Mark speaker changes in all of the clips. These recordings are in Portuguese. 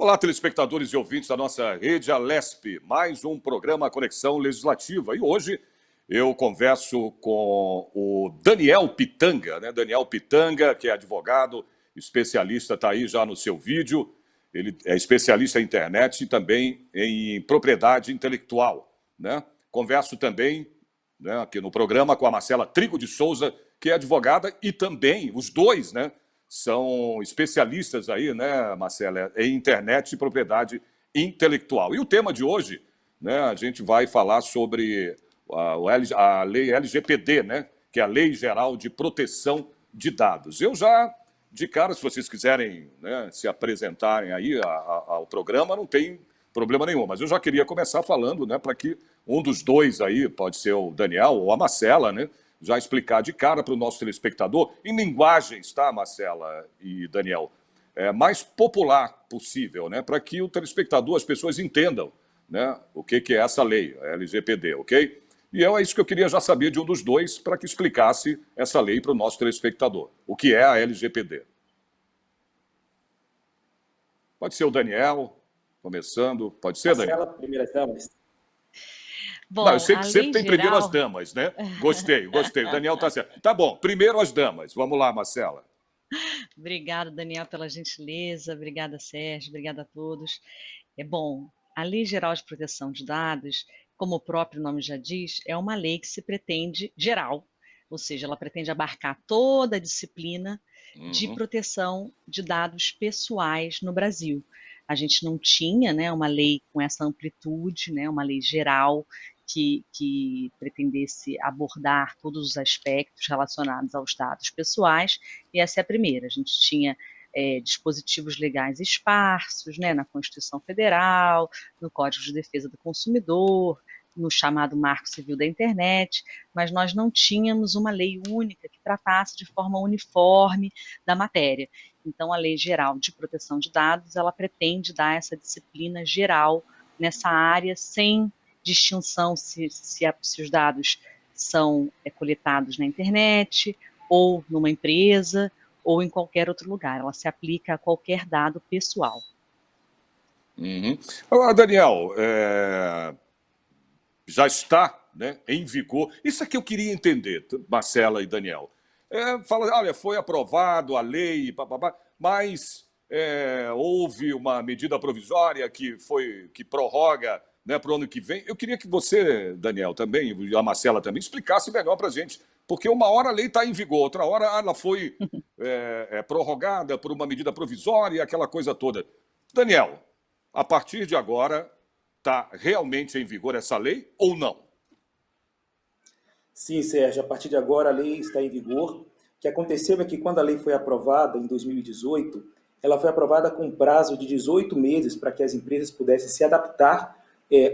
Speaker 1: Olá, telespectadores e ouvintes da nossa rede Alesp, mais um programa Conexão Legislativa. E hoje eu converso com o Daniel Pitanga, né? Daniel Pitanga, que é advogado, especialista, está aí já no seu vídeo. Ele é especialista em internet e também em propriedade intelectual, né? Converso também, né, aqui no programa com a Marcela Trigo de Souza, que é advogada e também, os dois, né, são especialistas aí, né, Marcela, em internet e propriedade intelectual. E o tema de hoje, né, a gente vai falar sobre a lei LGPD, né, que é a Lei Geral de Proteção de Dados. Eu já, de cara, se vocês quiserem, né, se apresentarem aí ao programa, não tem problema nenhum, mas eu já queria começar falando, né, para que um dos dois aí, pode ser o Daniel ou a Marcela, né, já explicar de cara para o nosso telespectador, em linguagens, tá, Marcela e Daniel, mais popular possível, né, para que o telespectador, as pessoas entendam, né, o que é essa lei, a LGPD, ok? E é isso que eu queria já saber de um dos dois, para que explicasse essa lei para o nosso telespectador. O que é a LGPD? Pode ser o Daniel, começando. Pode ser,
Speaker 2: Marcela,
Speaker 1: Daniel?
Speaker 2: primeiras damas.
Speaker 3: Bom,
Speaker 1: Não, eu sei que
Speaker 3: a
Speaker 1: sempre
Speaker 3: lei
Speaker 1: tem primeiro as
Speaker 3: geral...
Speaker 1: damas, né? Gostei. O Daniel tá certo. Tá bom, primeiro as damas. Vamos lá, Marcela.
Speaker 3: Obrigada, Daniel, pela gentileza. Obrigada, Sérgio. Obrigada a todos. Bom, a Lei Geral de Proteção de Dados, como o próprio nome já diz, é uma lei que se pretende geral, ou seja, ela pretende abarcar toda a disciplina de proteção de dados pessoais no Brasil. A gente não tinha, né, uma lei com essa amplitude, né, uma lei geral que pretendesse abordar todos os aspectos relacionados aos dados pessoais, e essa é a primeira. A gente tinha dispositivos legais esparsos, né, na Constituição Federal, no Código de Defesa do Consumidor, no chamado Marco Civil da Internet, mas nós não tínhamos uma lei única que tratasse de forma uniforme da matéria. Então, a Lei Geral de Proteção de Dados, ela pretende dar essa disciplina geral nessa área, sem distinção se os dados são coletados na internet, ou numa empresa, ou em qualquer outro lugar. Ela se aplica a qualquer dado pessoal.
Speaker 1: Agora, Daniel, já está, né, em vigor. Isso é que eu queria entender, Marcela e Daniel. Fala, olha, foi aprovado a lei, mas houve uma medida provisória que prorroga, né, para o ano que vem. Eu queria que você, Daniel, também, e a Marcela também, explicasse melhor para a gente, porque uma hora a lei está em vigor, outra hora ela foi prorrogada por uma medida provisória, aquela coisa toda. Daniel, a partir de agora, está realmente em vigor essa lei ou não?
Speaker 2: Sim, Sérgio, a partir de agora a lei está em vigor. O que aconteceu é que quando a lei foi aprovada, em 2018, ela foi aprovada com um prazo de 18 meses para que as empresas pudessem se adaptar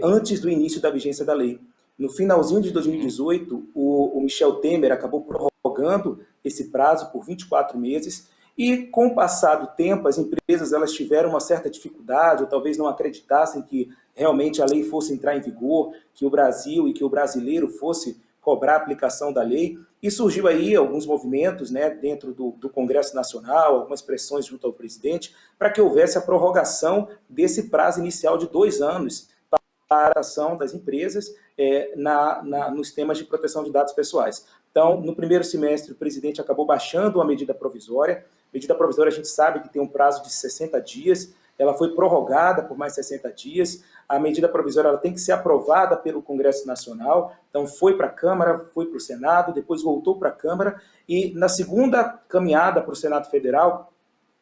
Speaker 2: antes do início da vigência da lei. No finalzinho de 2018, o Michel Temer acabou prorrogando esse prazo por 24 meses e, com o passar do tempo, as empresas elas tiveram uma certa dificuldade, ou talvez não acreditassem que realmente a lei fosse entrar em vigor, que o Brasil e que o brasileiro fosse cobrar a aplicação da lei, e surgiu aí alguns movimentos, né, dentro do Congresso Nacional, algumas pressões junto ao presidente, para que houvesse a prorrogação desse prazo inicial de 2 anos para a ação das empresas nos temas de proteção de dados pessoais. Então, no primeiro semestre, o presidente acabou baixando uma medida provisória. Medida provisória, a gente sabe que tem um prazo de 60 dias, ela foi prorrogada por mais 60 dias. A medida provisória ela tem que ser aprovada pelo Congresso Nacional, então foi para a Câmara, foi para o Senado, depois voltou para a Câmara, e na segunda caminhada para o Senado Federal,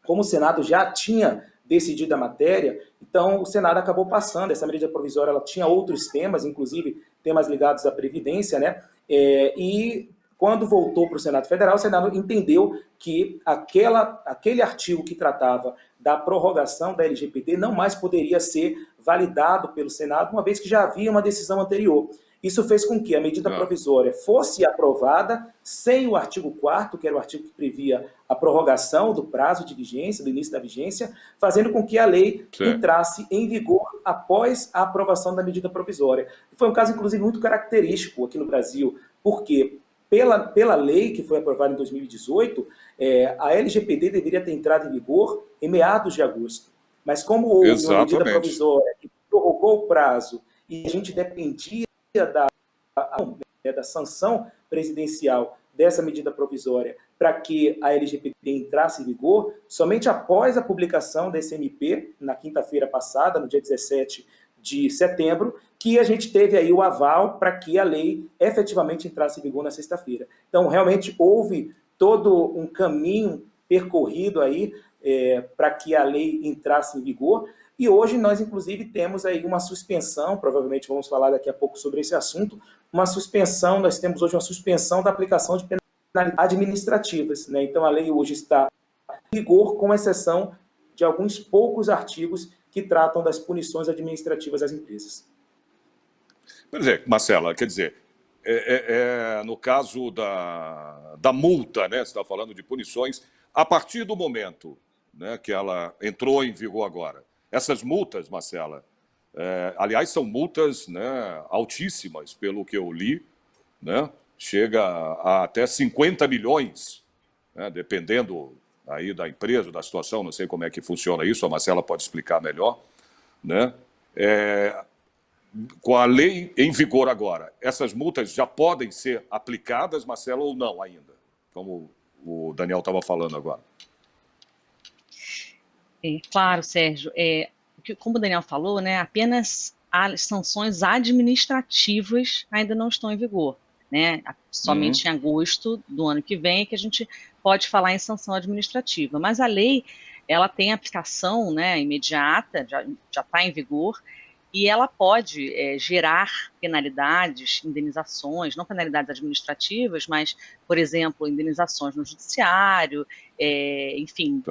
Speaker 2: como o Senado já tinha decidido a matéria, então o Senado acabou passando. Essa medida provisória ela tinha outros temas, inclusive temas ligados à Previdência, né? E quando voltou para o Senado Federal, o Senado entendeu que aquele artigo que tratava da prorrogação da LGPD não mais poderia ser validado pelo Senado, uma vez que já havia uma decisão anterior. Isso fez com que a medida provisória fosse aprovada sem o artigo 4º, que era o artigo que previa a prorrogação do prazo de vigência, do início da vigência, fazendo com que a lei entrasse em vigor após a aprovação da medida provisória. Foi um caso, inclusive, muito característico aqui no Brasil, porque pela lei que foi aprovada em 2018, a LGPD deveria ter entrado em vigor em meados de agosto. Mas como houve uma medida
Speaker 1: Exatamente.
Speaker 2: provisória que prorrogou o prazo e a gente dependia da sanção presidencial dessa medida provisória para que a LGPD entrasse em vigor, somente após a publicação desse MP, na quinta-feira passada, no dia 17 de setembro, que a gente teve aí o aval para que a lei efetivamente entrasse em vigor na sexta-feira. Então, realmente, houve todo um caminho percorrido aí para que a lei entrasse em vigor, e hoje nós, inclusive, temos aí uma suspensão, provavelmente vamos falar daqui a pouco sobre esse assunto, nós temos hoje uma suspensão da aplicação de penalidades administrativas, né? Então, a lei hoje está em vigor, com exceção de alguns poucos artigos que tratam das punições administrativas às empresas.
Speaker 1: Quer dizer, Marcela, quer dizer, no caso da multa, né? Você está falando de punições, a partir do momento, né, que ela entrou em vigor agora, essas multas, Marcela, aliás, são multas, né, altíssimas, pelo que eu li, né? Chega a até 50 milhões, né, dependendo aí da empresa, da situação, não sei como é que funciona isso, a Marcela pode explicar melhor, né? Com a lei em vigor agora, essas multas já podem ser aplicadas, Marcela, ou não ainda? Como o Daniel estava falando agora.
Speaker 3: Claro, Sérgio. Como o Daniel falou, né, apenas as sanções administrativas ainda não estão em vigor. Né? Somente em agosto do ano que vem é que a gente pode falar em sanção administrativa. Mas a lei, ela tem aplicação, né, imediata, já está em vigor, e ela pode gerar penalidades, indenizações, não penalidades administrativas, mas, por exemplo, indenizações no judiciário, enfim,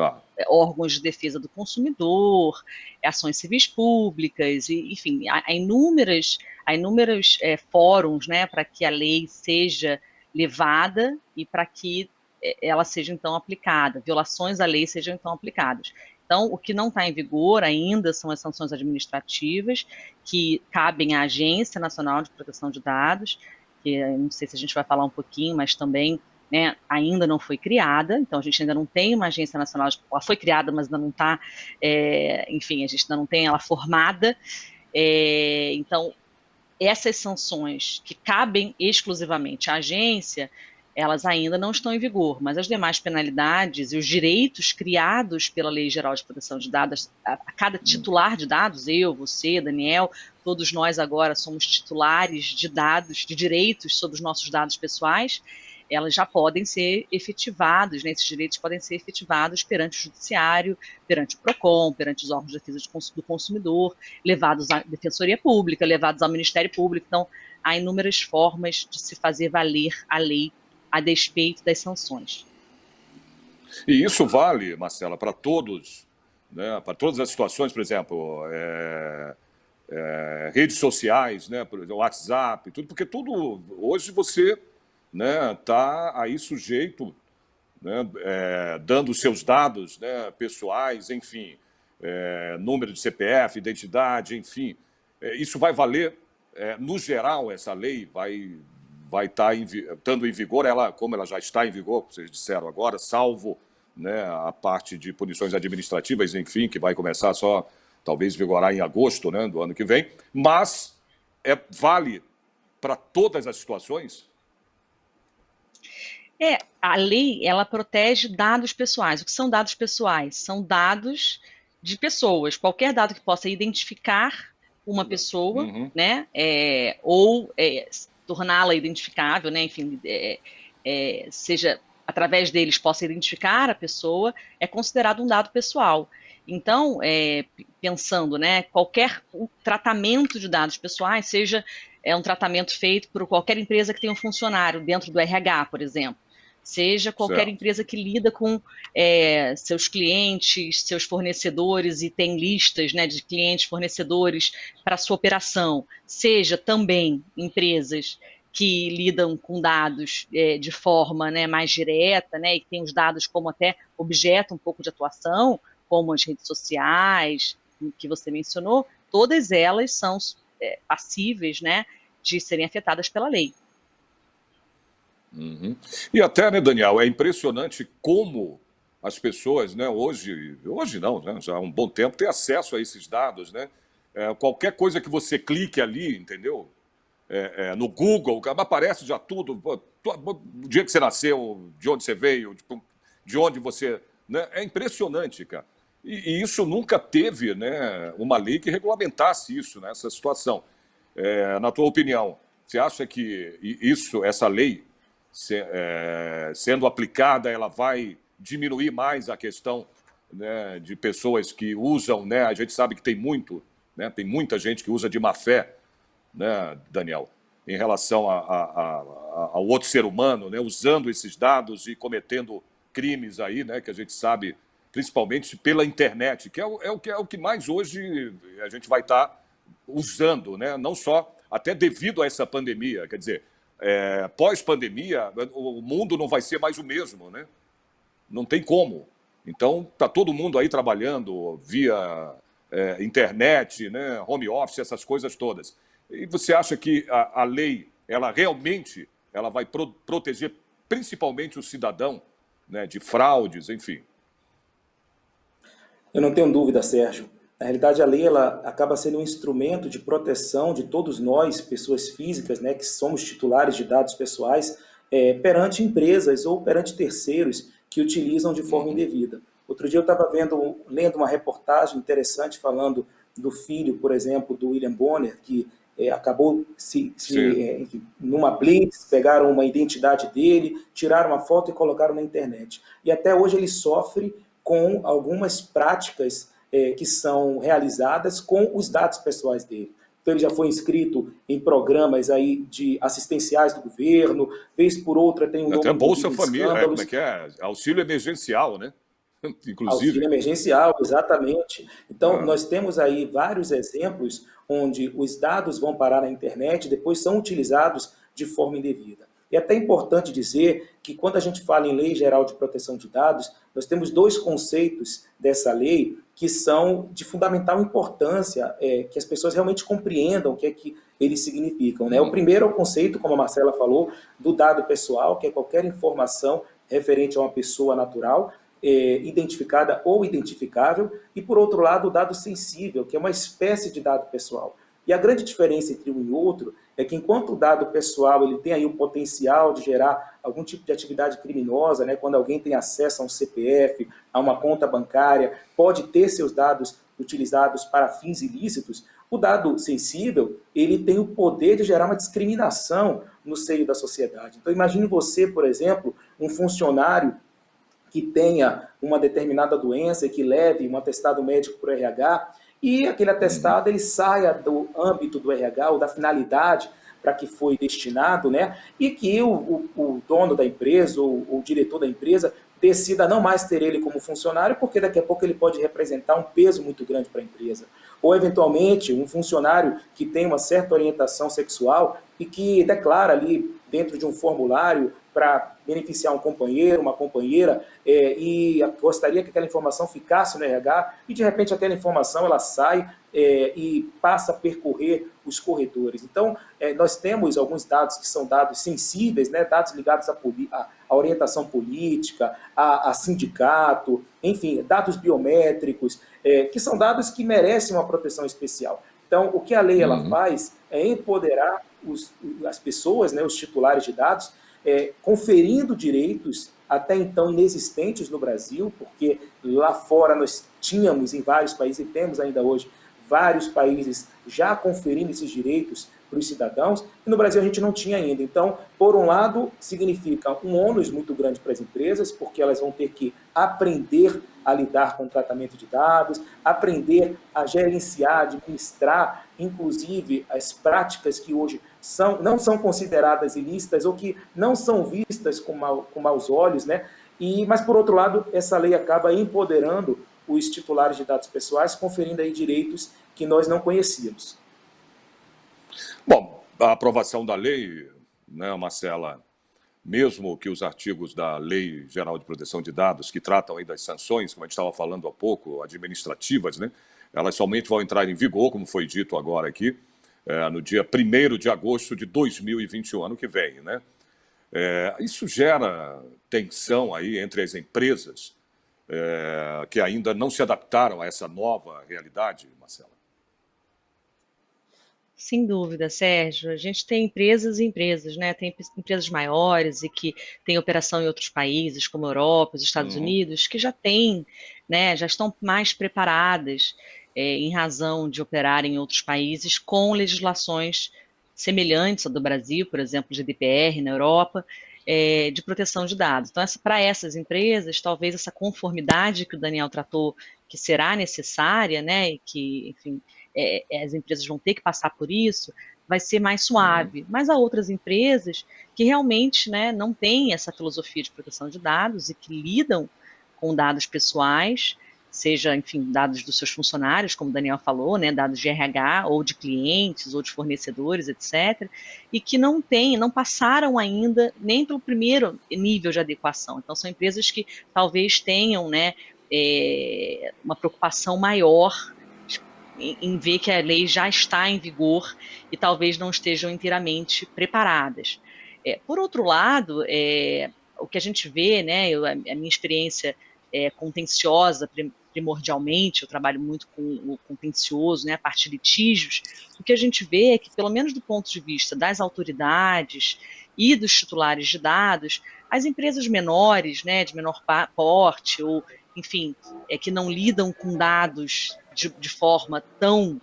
Speaker 3: órgãos de defesa do consumidor, ações civis públicas, e, enfim, há inúmeros fóruns, né, para que a lei seja levada e para que ela seja então aplicada, violações à lei sejam então aplicadas. Então, o que não está em vigor ainda são as sanções administrativas, que cabem à Agência Nacional de Proteção de Dados, que eu não sei se a gente vai falar um pouquinho, mas também, né, ainda não foi criada, então a gente ainda não tem uma Agência Nacional, ela foi criada, mas ainda não está, enfim, a gente ainda não tem ela formada, então essas sanções que cabem exclusivamente à agência, elas ainda não estão em vigor, mas as demais penalidades e os direitos criados pela Lei Geral de Proteção de Dados, a cada titular de dados, eu, você, Daniel, todos nós agora somos titulares de dados, de direitos sobre os nossos dados pessoais, elas já podem ser efetivados, né, esses direitos podem ser efetivados perante o judiciário, perante o PROCON, perante os órgãos de defesa do consumidor, levados à Defensoria Pública, levados ao Ministério Público. Então, há inúmeras formas de se fazer valer a lei a despeito das sanções.
Speaker 1: E isso vale, Marcela, para todos, né, para todas as situações, por exemplo, redes sociais, né, por exemplo, WhatsApp, tudo, porque tudo, hoje você está aí sujeito, né, dando os seus dados, né, pessoais, enfim, número de CPF, identidade, enfim. Isso vai valer, no geral, essa lei vai estar estando em vigor, como ela já está em vigor, vocês disseram agora, salvo, né, a parte de punições administrativas, enfim, que vai começar só, talvez, vigorar em agosto, né, do ano que vem, mas vale para todas as situações?
Speaker 3: A lei, ela protege dados pessoais. O que são dados pessoais? São dados de pessoas. Qualquer dado que possa identificar uma pessoa, né, ou torná-la identificável, né, enfim, seja através deles possa identificar a pessoa, é considerado um dado pessoal. Então, pensando, né, qualquer tratamento de dados pessoais, seja um tratamento feito por qualquer empresa que tenha um funcionário dentro do RH, por exemplo, seja qualquer empresa que lida com seus clientes, seus fornecedores e tem listas, né, de clientes, fornecedores para sua operação, seja também empresas que lidam com dados de forma, né, mais direta, né, e que tem os dados como até objeto um pouco de atuação, como as redes sociais, que você mencionou, todas elas são passíveis, né, de serem afetadas pela lei.
Speaker 1: E até, né, Daniel, é impressionante como, as pessoas, né, hoje não, né, já há um bom tempo, têm acesso a esses dados, né? Qualquer coisa que você clique ali, entendeu? No Google, aparece já tudo, o dia que você nasceu, de onde você veio, de onde você... Né? É impressionante, cara. E isso nunca teve, né, uma lei que regulamentasse isso, né, essa situação. Na tua opinião, você acha que essa lei, sendo aplicada, ela vai diminuir mais a questão, né, de pessoas que usam, né, a gente sabe que tem muita gente que usa de má fé, né, Daniel, em relação ao outro ser humano, né, usando esses dados e cometendo crimes aí, né, que a gente sabe, principalmente pela internet, que é o que mais hoje a gente vai estar usando, né, não só até devido a essa pandemia, quer dizer, pós-pandemia, o mundo não vai ser mais o mesmo, né? Não tem como. Então, está todo mundo aí trabalhando via internet, né, home office, essas coisas todas. E você acha que a lei, ela realmente vai proteger principalmente o cidadão, né, de fraudes, enfim?
Speaker 2: Eu não tenho dúvida, Sérgio. Na realidade, a lei ela acaba sendo um instrumento de proteção de todos nós, pessoas físicas, né, que somos titulares de dados pessoais, perante empresas ou perante terceiros que utilizam de forma indevida. Outro dia eu estava lendo uma reportagem interessante falando do filho, por exemplo, do William Bonner, que acabou enfim, numa blitz, pegaram uma identidade dele, tiraram uma foto e colocaram na internet. E até hoje ele sofre com algumas práticas que são realizadas com os dados pessoais dele. Então ele já foi inscrito em programas aí de assistenciais do governo, vez por outra tem um nome
Speaker 1: Até Bolsa
Speaker 2: envolvido em
Speaker 1: Família, como
Speaker 2: escândalos.
Speaker 1: é que é? Auxílio emergencial, né?
Speaker 2: Auxílio
Speaker 1: Inclusive.
Speaker 2: emergencial, exatamente. Então, nós temos aí vários exemplos onde os dados vão parar na internet e depois são utilizados de forma indevida. E é até importante dizer que quando a gente fala em Lei Geral de Proteção de Dados, nós temos dois conceitos dessa lei que são de fundamental importância, que as pessoas realmente compreendam o que é que eles significam, né? O primeiro é o conceito, como a Marcela falou, do dado pessoal, que é qualquer informação referente a uma pessoa natural, identificada ou identificável, e por outro lado o dado sensível, que é uma espécie de dado pessoal. E a grande diferença entre um e outro é que enquanto o dado pessoal ele tem aí o potencial de gerar algum tipo de atividade criminosa, né, quando alguém tem acesso a um CPF, a uma conta bancária, pode ter seus dados utilizados para fins ilícitos, o dado sensível ele tem o poder de gerar uma discriminação no seio da sociedade. Então imagine você, por exemplo, um funcionário que tenha uma determinada doença e que leve um atestado médico para o RH, e aquele atestado ele saia do âmbito do RH ou da finalidade para que foi destinado, né? E que o dono da empresa ou o diretor da empresa decida não mais ter ele como funcionário, porque daqui a pouco ele pode representar um peso muito grande para a empresa. Ou, eventualmente, um funcionário que tem uma certa orientação sexual e que declara ali dentro de um formulário para beneficiar um companheiro, uma companheira, e gostaria que aquela informação ficasse no RH, e de repente aquela informação ela sai e passa a percorrer os corredores. Então, nós temos alguns dados que são dados sensíveis, né, dados ligados à orientação política, a sindicato, enfim, dados biométricos, que são dados que merecem uma proteção especial. Então, o que a lei ela faz é empoderar as pessoas, né, os titulares de dados, conferindo direitos até então inexistentes no Brasil, porque lá fora nós tínhamos em vários países, e temos ainda hoje, vários países já conferindo esses direitos para os cidadãos, e no Brasil a gente não tinha ainda. Então, por um lado, significa um ônus muito grande para as empresas, porque elas vão ter que aprender a lidar com o tratamento de dados, aprender a gerenciar, administrar, inclusive, as práticas que hoje não são consideradas ilícitas ou que não são vistas com maus olhos, né? Mas, por outro lado, essa lei acaba empoderando os titulares de dados pessoais, conferindo aí direitos que nós não conhecíamos.
Speaker 1: Bom, a aprovação da lei, né, Marcela, mesmo que os artigos da Lei Geral de Proteção de Dados, que tratam aí das sanções, como a gente estava falando há pouco, administrativas, né, elas somente vão entrar em vigor, como foi dito agora aqui, no dia 1º de agosto de 2021, ano que vem, né? Isso gera tensão aí entre as empresas, que ainda não se adaptaram a essa nova realidade, Marcela?
Speaker 3: Sem dúvida, Sérgio. A gente tem empresas e empresas, né? Tem empresas maiores e que têm operação em outros países, como a Europa, os Estados
Speaker 1: Uhum.
Speaker 3: Unidos, que já têm, né? Já estão mais preparadas, em razão de operar em outros países com legislações semelhantes à do Brasil, por exemplo, GDPR na Europa, de proteção de dados. Então, para essas empresas, talvez essa conformidade que o Daniel tratou, que será necessária, né? E que, enfim, as empresas vão ter que passar por isso, vai ser mais
Speaker 1: Uhum.
Speaker 3: suave. Mas há outras empresas que realmente, né, não têm essa filosofia de proteção de dados e que lidam com dados pessoais, seja, enfim, dados dos seus funcionários, como o Daniel falou, né, dados de RH, ou de clientes, ou de fornecedores, etc., e que não têm, não passaram ainda nem pelo primeiro nível de adequação. Então, são empresas que talvez tenham, né, uma preocupação maior em ver que a lei já está em vigor e talvez não estejam inteiramente preparadas. Por outro lado, o que a gente vê, né, a minha experiência contenciosa, primordialmente, eu trabalho muito com o contencioso, né, a parte de litígios, o que a gente vê é que, pelo menos do ponto de vista das autoridades e dos titulares de dados, as empresas menores, né, de menor porte, ou, enfim, que não lidam com dados de forma tão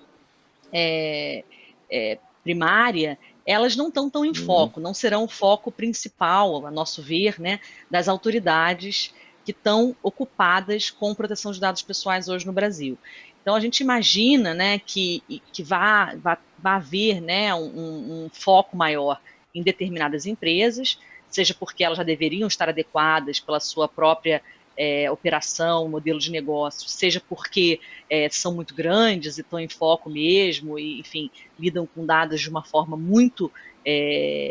Speaker 3: primária, elas não estão tão em
Speaker 1: Uhum.
Speaker 3: foco, não serão o foco principal, a nosso ver, né, das autoridades que estão ocupadas com proteção de dados pessoais hoje no Brasil. Então, a gente imagina, né, que vá haver, né, um foco maior em determinadas empresas, seja porque elas já deveriam estar adequadas pela sua própria operação, modelo de negócio, seja porque são muito grandes e estão em foco mesmo, e, enfim, lidam com dados de uma forma muito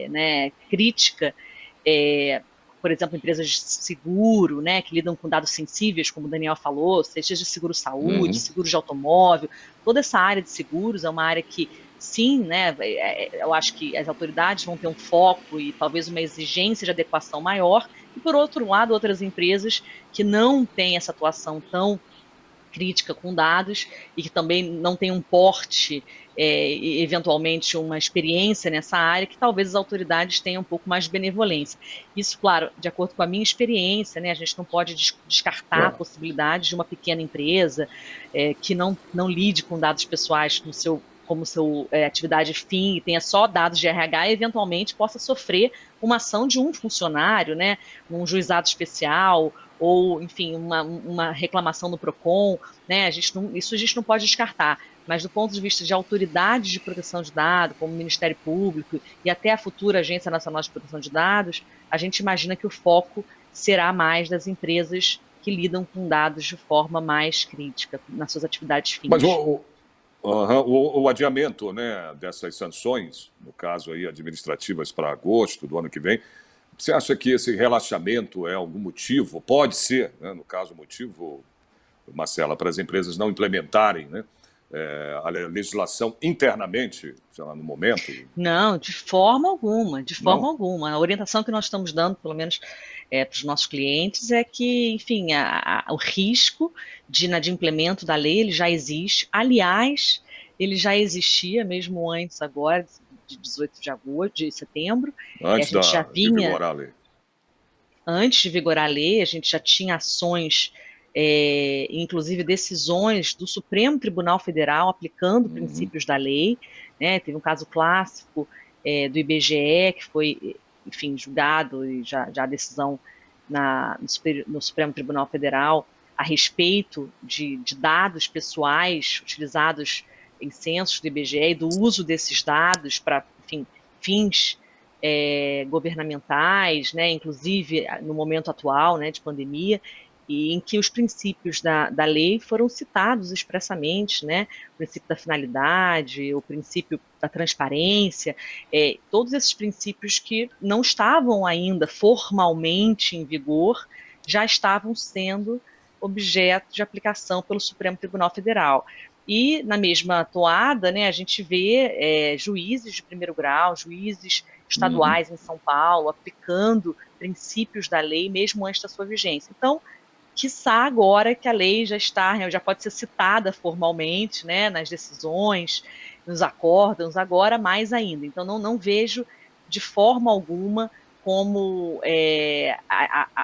Speaker 3: né, crítica, por exemplo, empresas de seguro, né, que lidam com dados sensíveis, como o Daniel falou, seja de seguro-saúde,
Speaker 1: Uhum.
Speaker 3: seguro de automóvel, toda essa área de seguros é uma área que, sim, né, eu acho que as autoridades vão ter um foco e talvez uma exigência de adequação maior, e por outro lado, outras empresas que não têm essa atuação tão crítica com dados e que também não tem um porte, e eventualmente uma experiência nessa área, que talvez as autoridades tenham um pouco mais de benevolência. Isso, claro, de acordo com a minha experiência, né, a gente não pode descartar a
Speaker 1: Claro.
Speaker 3: possibilidade de uma pequena empresa que não lide com dados pessoais no seu como seu atividade fim e tenha só dados de RH, e eventualmente possa sofrer uma ação de um funcionário, né, num juizado especial, ou, enfim, uma reclamação no PROCON, né? Isso a gente não pode descartar. Mas do ponto de vista de autoridades de proteção de dados, como o Ministério Público e até a futura Agência Nacional de Proteção de Dados, a gente imagina que o foco será mais das empresas que lidam com dados de forma mais crítica nas suas atividades
Speaker 1: Mas
Speaker 3: fins.
Speaker 1: o adiamento, né, dessas sanções, no caso aí administrativas para agosto do ano que vem, você acha que esse relaxamento é algum motivo? Pode ser, né, no caso, motivo, Marcela, para as empresas não implementarem, né, a legislação internamente, sei lá, no momento?
Speaker 3: Não, de forma alguma, de forma
Speaker 1: Não?
Speaker 3: alguma. A orientação que nós estamos dando, pelo menos para os nossos clientes, é que, enfim, o risco de inadimplemento da lei ele já existe. Aliás, ele já existia mesmo antes agora, de 18 de agosto, de setembro. A
Speaker 1: Antes
Speaker 3: gente já
Speaker 1: de
Speaker 3: vinha,
Speaker 1: vigorar a lei.
Speaker 3: antes de vigorar a lei, a gente já tinha ações, inclusive decisões do Supremo Tribunal Federal aplicando
Speaker 1: Uhum.
Speaker 3: princípios da lei, né? Teve um caso clássico do IBGE que foi, enfim, julgado e já a decisão no Supremo Tribunal Federal a respeito de dados pessoais utilizados em censos do IBGE e do uso desses dados para, enfim, fins governamentais, né, inclusive no momento atual, né, de pandemia, e em que os princípios da lei foram citados expressamente, né, o princípio da finalidade, o princípio da transparência, todos esses princípios que não estavam ainda formalmente em vigor, já estavam sendo objeto de aplicação pelo Supremo Tribunal Federal. E na mesma toada, né, a gente vê juízes de primeiro grau, juízes
Speaker 1: Uhum.
Speaker 3: estaduais em São Paulo aplicando princípios da lei mesmo antes da sua vigência. Então, quiçá agora que a lei já está, já pode ser citada formalmente, né, nas decisões, nos acórdãos, agora mais ainda. Então, não vejo de forma alguma como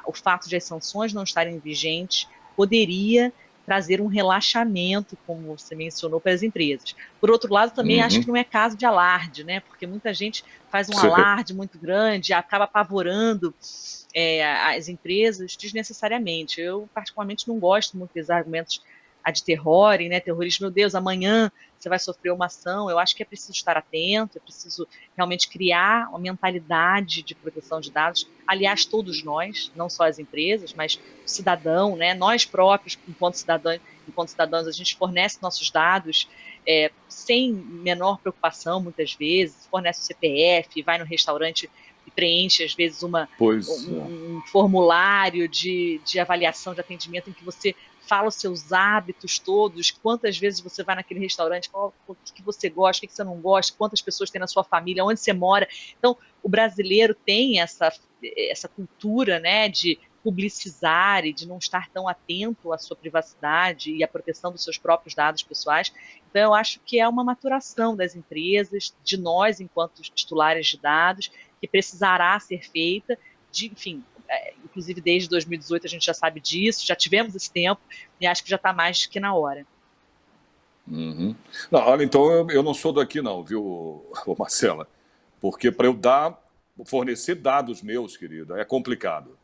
Speaker 3: o fato de as sanções não estarem vigentes poderia trazer um relaxamento, como você mencionou, para as empresas. Por outro lado, também acho que não é caso de alarde, né? Porque muita gente faz um alarde muito grande, acaba apavorando as empresas desnecessariamente. Eu, particularmente, não gosto muito desses argumentos ad terrorem, né? Terrorismo, meu Deus, amanhã você vai sofrer uma ação. Eu acho que é preciso estar atento, é preciso realmente criar uma mentalidade de proteção de dados. Aliás, todos nós, não só as empresas, mas o cidadão, né? Nós próprios, enquanto cidadãos, a gente fornece nossos dados sem menor preocupação, muitas vezes, fornece o CPF, vai no restaurante e preenche, às vezes, um formulário de avaliação de atendimento em que você fala os seus hábitos todos, quantas vezes você vai naquele restaurante, fala o que você gosta, o que você não gosta, quantas pessoas tem na sua família, onde você mora. Então, o brasileiro tem essa cultura, né, de publicizar e de não estar tão atento à sua privacidade e à proteção dos seus próprios dados pessoais. Então, eu acho que é uma maturação das empresas, de nós, enquanto titulares de dados, que precisará ser feita, enfim, inclusive desde 2018 a gente já sabe disso, já tivemos esse tempo, e acho que já está mais que na hora.
Speaker 1: Não, olha, então eu não sou daqui não, viu, Marcela? Porque para fornecer dados meus, querida, é complicado.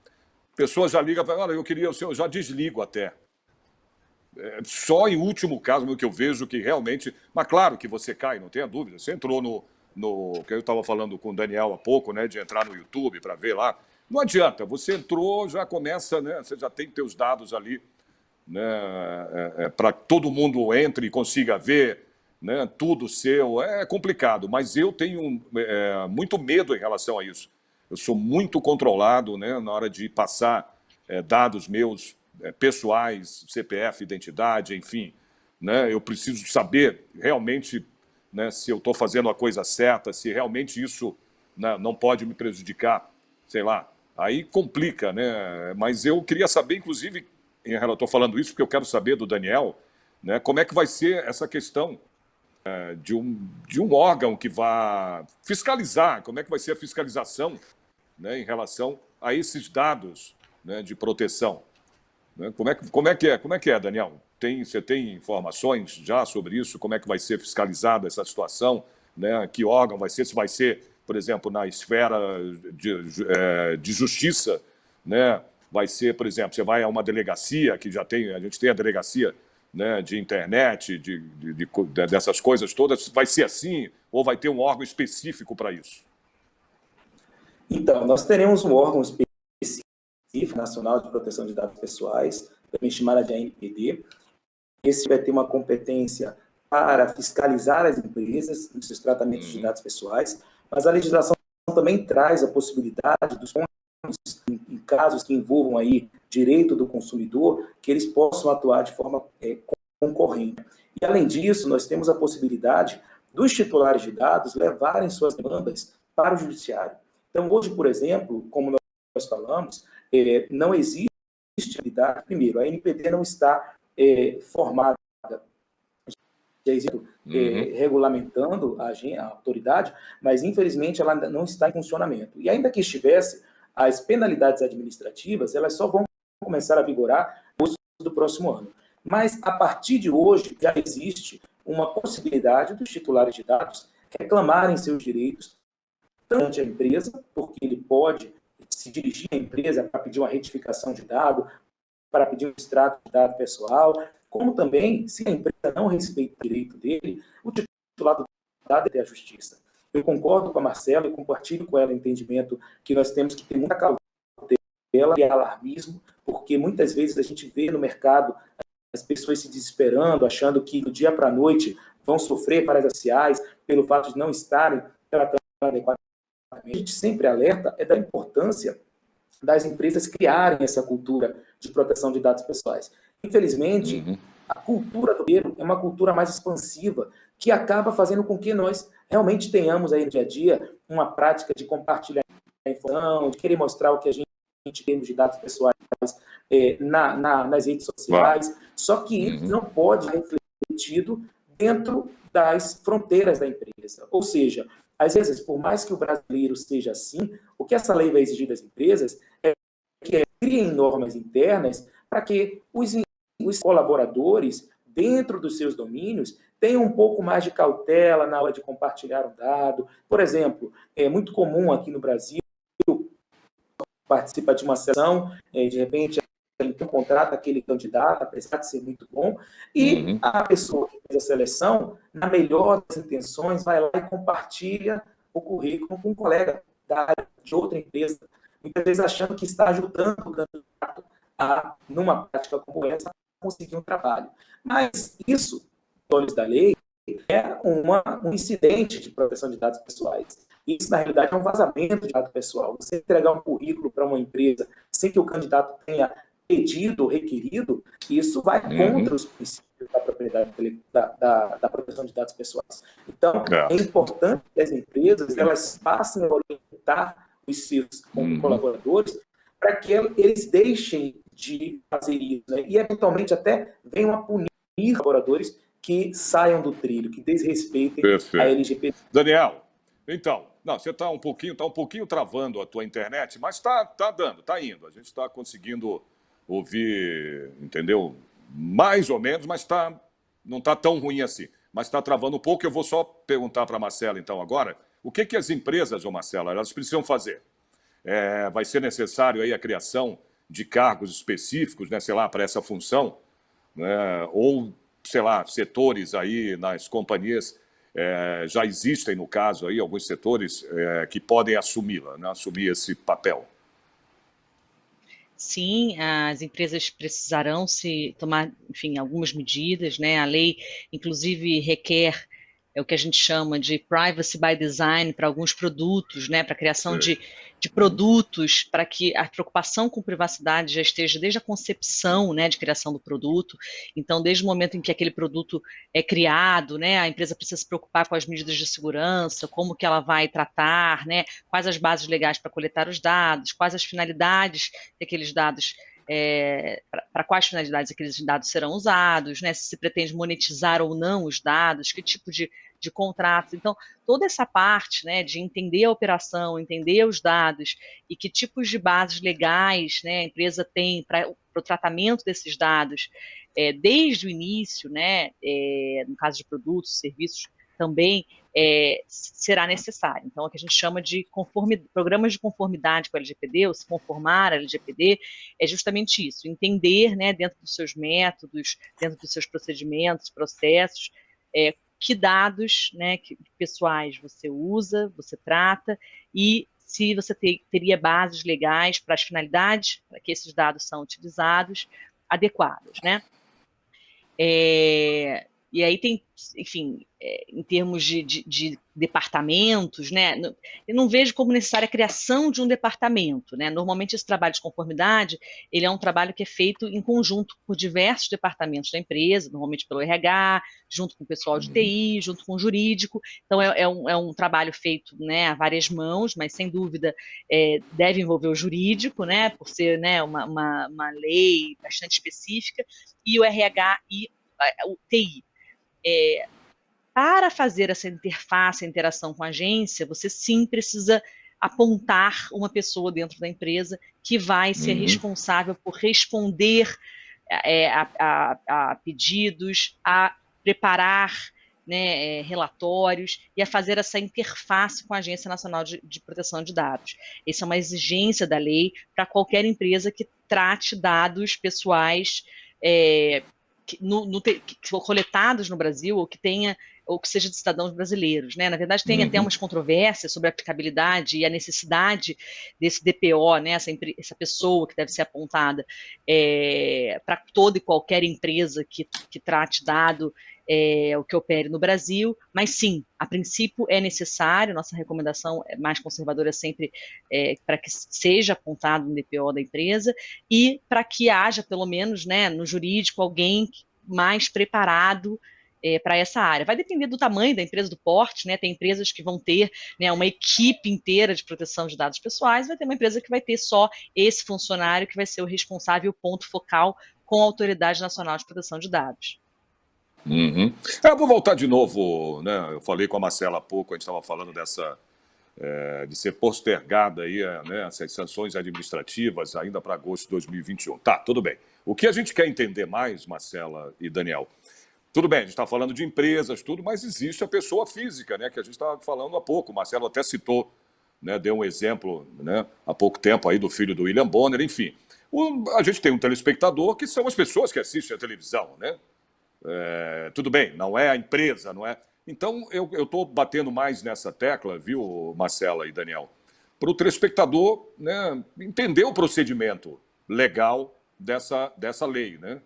Speaker 1: A pessoa já liga para olha, eu já desligo até. Só em último caso no que eu vejo que realmente... Mas claro que você cai, não tenha dúvida. Você entrou que eu estava falando com o Daniel há pouco, né, de entrar no YouTube para ver lá. Não adianta, você entrou, já começa, né, você já tem teus dados ali, né, para que todo mundo entre e consiga ver, né, tudo seu. É complicado, mas eu tenho muito medo em relação a isso. Eu sou muito controlado, né, na hora de passar dados meus pessoais, CPF, identidade, enfim. Né, eu preciso saber realmente, né, se eu estou fazendo a coisa certa, se realmente isso, né, não pode me prejudicar, sei lá. Aí complica, né? Mas eu queria saber, inclusive, eu estou falando isso porque eu quero saber do Daniel, né, como é que vai ser essa questão de um órgão que vai fiscalizar, como é que vai ser a fiscalização, né, em relação a esses dados, né, de proteção. Né? Como é que é, Daniel? Você tem informações já sobre isso? Como é que vai ser fiscalizada essa situação? Né? Que órgão vai ser? Se vai ser, por exemplo, na esfera de justiça, né? Vai ser, por exemplo, você vai a uma delegacia, que a gente tem a delegacia, né, de internet, dessas coisas todas, vai ser assim? Ou vai ter um órgão específico para isso?
Speaker 2: Então, nós teremos um órgão específico nacional de proteção de dados pessoais, também chamada de ANPD. Esse vai ter uma competência para fiscalizar as empresas nos seus tratamentos de dados pessoais, mas a legislação também traz a possibilidade dos em casos que envolvam aí direito do consumidor, que eles possam atuar de forma concorrente. E, além disso, nós temos a possibilidade dos titulares de dados levarem suas demandas para o judiciário. Então, hoje, por exemplo, como nós falamos, não existe atividade. Primeiro, a NPD não está formada, já existe regulamentando a autoridade, mas, infelizmente, ela ainda não está em funcionamento. E ainda que estivesse, as penalidades administrativas, elas só vão começar a vigorar no início do próximo ano. Mas, a partir de hoje, já existe uma possibilidade dos titulares de dados reclamarem seus direitos perante a empresa, porque ele pode se dirigir à empresa para pedir uma retificação de dado, para pedir um extrato de dado pessoal, como também, se a empresa não respeita o direito dele, o titular do dado é ter a justiça. Eu concordo com a Marcela e compartilho com ela o entendimento que nós temos que ter muita cautela e alarmismo, porque muitas vezes a gente vê no mercado as pessoas se desesperando, achando que do dia para a noite vão sofrer falhas sociais pelo fato de não estarem tratando adequadamente. A gente sempre alerta da importância das empresas criarem essa cultura de proteção de dados pessoais. Infelizmente, a cultura do dinheiro é uma cultura mais expansiva, que acaba fazendo com que nós realmente tenhamos aí no dia a dia uma prática de compartilhar informação, de querer mostrar o que a gente em termos de dados pessoais nas redes sociais, só que isso não pode ser refletido dentro das fronteiras da empresa. Ou seja, às vezes, por mais que o brasileiro seja assim, o que essa lei vai exigir das empresas é que criem normas internas para que os colaboradores, dentro dos seus domínios, tenham um pouco mais de cautela na hora de compartilhar um dado. Por exemplo, é muito comum aqui no Brasil, participa de uma sessão, de repente, então contrata aquele candidato, apesar de ser muito bom, e a pessoa que fez a seleção, na melhor das intenções, vai lá e compartilha o currículo com um colega de outra empresa, muitas vezes achando que está ajudando o candidato a, numa prática como essa, conseguir um trabalho. Mas isso, nos olhos da lei, é um incidente de proteção de dados pessoais. Isso, na realidade, é um vazamento de dado pessoal. Você entregar um currículo para uma empresa sem que o candidato tenha pedido ou requerido, isso vai contra os princípios da propriedade, da proteção de dados pessoais. Então, é importante que as empresas elas passem a orientar os seus colaboradores para que eles deixem de fazer isso, né? E, eventualmente, até venham a punir colaboradores que saiam do trilho, que desrespeitem a LGPD.
Speaker 1: Daniel, então, você está um pouquinho travando a tua internet, mas está dando, está indo. A gente está conseguindo ouvir, entendeu? Mais ou menos, mas não está tão ruim assim. Mas está travando um pouco. Eu vou só perguntar para a Marcela, então, agora, o que as empresas, Marcela, elas precisam fazer? Vai ser necessário aí a criação de cargos específicos, né, sei lá, para essa função, né, ou, sei lá, setores aí nas companhias, já existem, no caso, aí, alguns setores que podem assumi-la, né, assumir esse papel.
Speaker 3: Sim, as empresas precisarão se tomar, enfim, algumas medidas, né? A lei, inclusive, requer o que a gente chama de privacy by design para alguns produtos, né? Para a criação de produtos, para que a preocupação com privacidade já esteja desde a concepção, né, de criação do produto. Então, desde o momento em que aquele produto é criado, né, a empresa precisa se preocupar com as medidas de segurança, como que ela vai tratar, né? Quais as bases legais para coletar os dados, quais as finalidades daqueles dados, para quais finalidades aqueles dados serão usados, né? Se pretende monetizar ou não os dados, que tipo de contratos. Então, toda essa parte, né, de entender a operação, entender os dados e que tipos de bases legais, né, a empresa tem para o tratamento desses dados, desde o início, né, no caso de produtos, serviços, também será necessário. Então, o que a gente chama de programas de conformidade com a LGPD, ou se conformar à LGPD, é justamente isso, entender, né, dentro dos seus métodos, dentro dos seus procedimentos, processos, que dados, né, pessoais você usa, você trata, e se você teria bases legais para as finalidades para que esses dados são utilizados, adequadas, né? E aí tem, enfim, em termos de departamentos, né? Eu não vejo como necessária a criação de um departamento, né? Normalmente esse trabalho de conformidade, ele é um trabalho que é feito em conjunto por diversos departamentos da empresa, normalmente pelo RH, junto com o pessoal de TI, junto com o jurídico. Então é um trabalho feito, né, a várias mãos, mas sem dúvida deve envolver o jurídico, né? Por ser, né, uma lei bastante específica, e o RH e o TI. Para fazer essa interface, a interação com a agência, você sim precisa apontar uma pessoa dentro da empresa que vai ser responsável por responder a pedidos, a preparar, né, relatórios e a fazer essa interface com a Agência Nacional de Proteção de Dados. Essa é uma exigência da lei para qualquer empresa que trate dados pessoais que foram coletados no Brasil ou que seja de cidadãos brasileiros, né? Na verdade, tem até umas controvérsias sobre a aplicabilidade e a necessidade desse DPO, né? Essa pessoa que deve ser apontada para toda e qualquer empresa que trate dado o que opere no Brasil, mas sim, a princípio é necessário, nossa recomendação mais conservadora sempre para que seja apontado no DPO da empresa e para que haja, pelo menos, né, no jurídico, alguém mais preparado para essa área. Vai depender do tamanho da empresa, do porte, né? Tem empresas que vão ter, né, uma equipe inteira de proteção de dados pessoais, vai ter uma empresa que vai ter só esse funcionário que vai ser o responsável, o ponto focal com a Autoridade Nacional de Proteção de Dados.
Speaker 1: Uhum. Eu vou voltar de novo, né? Eu falei com a Marcela há pouco, a gente estava falando de ser postergada aí, né, essas sanções administrativas ainda para agosto de 2021. Tá, tudo bem. O que a gente quer entender mais, Marcela e Daniel, tudo bem, a gente está falando de empresas, tudo, mas existe a pessoa física, né, que a gente estava falando há pouco. O Marcelo até citou, né, deu um exemplo, né, há pouco tempo aí do filho do William Bonner, enfim. A gente tem um telespectador que são as pessoas que assistem a televisão, né? Tudo bem, não é a empresa, não é. Então, eu estou batendo mais nessa tecla, viu, Marcela e Daniel, para o telespectador, né, entender o procedimento legal dessa lei, né?